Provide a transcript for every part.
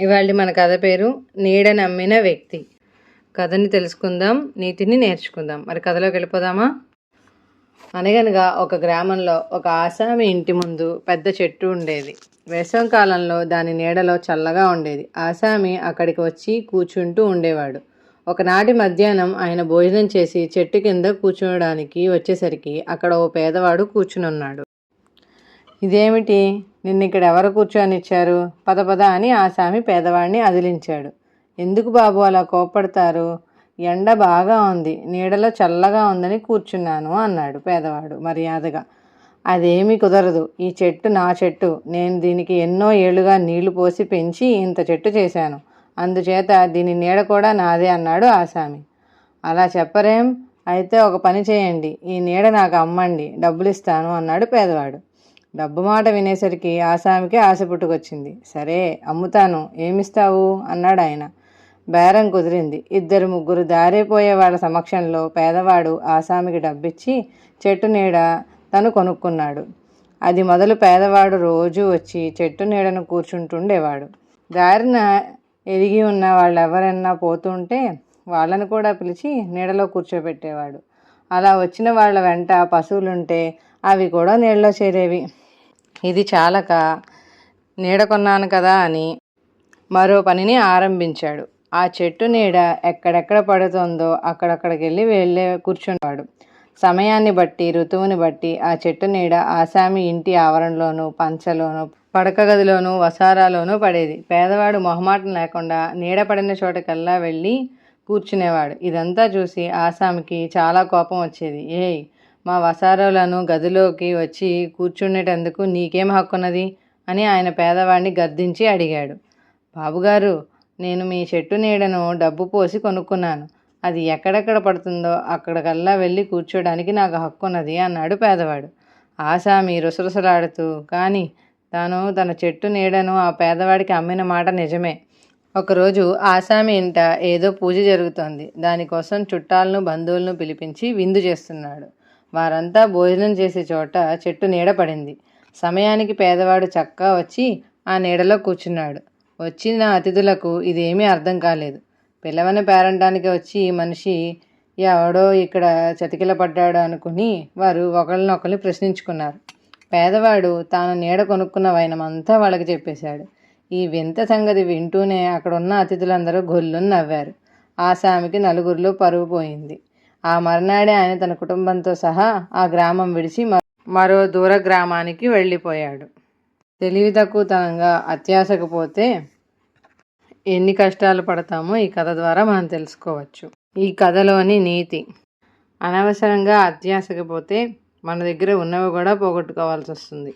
ఇవాళ మన కథ పేరు నీడ నమ్మిన వ్యక్తి. కథని తెలుసుకుందాం, నీతిని నేర్చుకుందాం. మరి కథలోకి వెళ్ళిపోదామా? అనగనగా ఒక గ్రామంలో ఒక ఆసామి ఇంటి ముందు పెద్ద చెట్టు ఉండేది. వేసవి కాలంలో దాని నీడలో చల్లగా ఉండేది. ఆసామి అక్కడికి వచ్చి కూర్చుంటూ ఉండేవాడు. ఒకనాటి మధ్యాహ్నం ఆయన భోజనం చేసి చెట్టు కింద కూర్చోడానికి వచ్చేసరికి అక్కడ ఓ పేదవాడు కూర్చునున్నాడు. ఇదేమిటి, నిన్నిక్కడ ఎవరు కూర్చొనిచ్చారు? పద పద అని ఆసామి పేదవాడిని అదిలించాడు. ఎందుకు బాబు అలా కోప్పడతారు? ఎండ బాగా ఉంది, నీడలో చల్లగా ఉందని కూర్చున్నాను అన్నాడు పేదవాడు మర్యాదగా. అదేమీ కుదరదు, ఈ చెట్టు నా చెట్టు, నేను దీనికి ఎన్నో ఏళ్లుగా నీళ్లు పోసి పెంచి ఇంత చెట్టు చేశాను, అందుచేత దీని నీడ కూడా నాదే అన్నాడు ఆసామి. అలా చెప్పరేం? అయితే ఒక పని చేయండి, ఈ నీడ నాకు అమ్మండి, డబ్బులు ఇస్తాను అన్నాడు పేదవాడు. డబ్బు మాట వినేసరికి ఆసామికి ఆశ పుట్టుకొచ్చింది. సరే అమ్ముతాను, ఏమిస్తావు అన్నాడు ఆయన. బేరం కుదిరింది. 2-3 దారిపోయే వాళ్ళ సమక్షంలో పేదవాడు ఆసామికి డబ్బిచ్చి చెట్టు నీడ తను కొనుక్కున్నాడు. అది మొదలు పేదవాడు రోజు వచ్చి చెట్టు నీడను కూర్చుంటుండేవాడు. దారిన ఎరిగి ఉన్న వాళ్ళెవరన్నా పోతుంటే వాళ్ళను కూడా పిలిచి నీడలో కూర్చోబెట్టేవాడు. అలా వచ్చిన వాళ్ళ వెంట పశువులుంటే అవి కూడా నీడలో చేరేవి. ఇది చాలక నీడ కొన్నాను కదా అని మరో పనిని ఆరంభించాడు. ఆ చెట్టు నీడ ఎక్కడెక్కడ పడుతుందో అక్కడికి వెళ్ళి కూర్చునేవాడు. సమయాన్ని బట్టి, ఋతువుని బట్టి ఆ చెట్టు నీడ ఆసామి ఇంటి ఆవరణలోనూ, పంచలోనూ, పడక గదిలోనూ, వసారాలోనూ పడేది. పేదవాడు మొహమాటం లేకుండా నీడ పడిన చోటకల్లా వెళ్ళి కూర్చునేవాడు. ఇదంతా చూసి ఆసామికి చాలా కోపం వచ్చేది. ఏయ్, మా వసారాలను గదిలోకి వచ్చి కూర్చునేటందుకు నీకేం హక్కున్నది అని ఆయన పేదవాడిని గద్దించి అడిగాడు. బాబుగారు, నేను మీ చెట్టు నీడను డబ్బు పోసి కొనుక్కున్నాను, అది ఎక్కడెక్కడ పడుతుందో అక్కడికల్లా వెళ్ళి కూర్చోడానికి నాకు హక్కున్నది అన్నాడు పేదవాడు. ఆసామి రుసరుసలాడుతూ, కానీ తాను తన చెట్టు నీడను ఆ పేదవాడికి అమ్మిన మాట నిజమే. ఒకరోజు ఆసామి ఇంట ఏదో పూజ జరుగుతోంది. దానికోసం చుట్టాలను, బంధువులను పిలిపించి విందు చేస్తున్నాడు. వారంతా భోజనం చేసే చోట చెట్టు నీడ పడింది. సమయానికి పేదవాడు చక్కా వచ్చి ఆ నీడలో కూర్చున్నాడు. వచ్చిన అతిథులకు ఇదేమీ అర్థం కాలేదు. పిల్లవని పేరంటానికి వచ్చి ఈ మనిషి ఎవడో ఇక్కడ చతికిల పడ్డాడు అనుకుని వారు ఒకరినొకరిని ప్రశ్నించుకున్నారు. పేదవాడు తాను నీడ కొనుక్కున్న వైనమంతా వాళ్ళకి చెప్పేశాడు. ఈ వింత సంగతి వింటూనే అక్కడున్న అతిథులందరూ గొల్లుని నవ్వారు. ఆసామికి నలుగురిలో పరువు పోయింది. ఆ మర్నాడే ఆయన తన కుటుంబంతో సహా ఆ గ్రామం విడిచి మరో దూర గ్రామానికి వెళ్ళిపోయాడు. తెలివి తక్కువతనంగా అత్యాశకు పోతే ఎన్ని కష్టాలు పడతామో ఈ కథ ద్వారా మనం తెలుసుకోవచ్చు. ఈ కథలోని నీతి: అనవసరంగా అత్యాశకు పోతే మన దగ్గర ఉన్నవి కూడా పోగొట్టుకోవాల్సి వస్తుంది.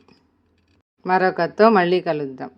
మరో కథతో మళ్ళీ కలుద్దాం.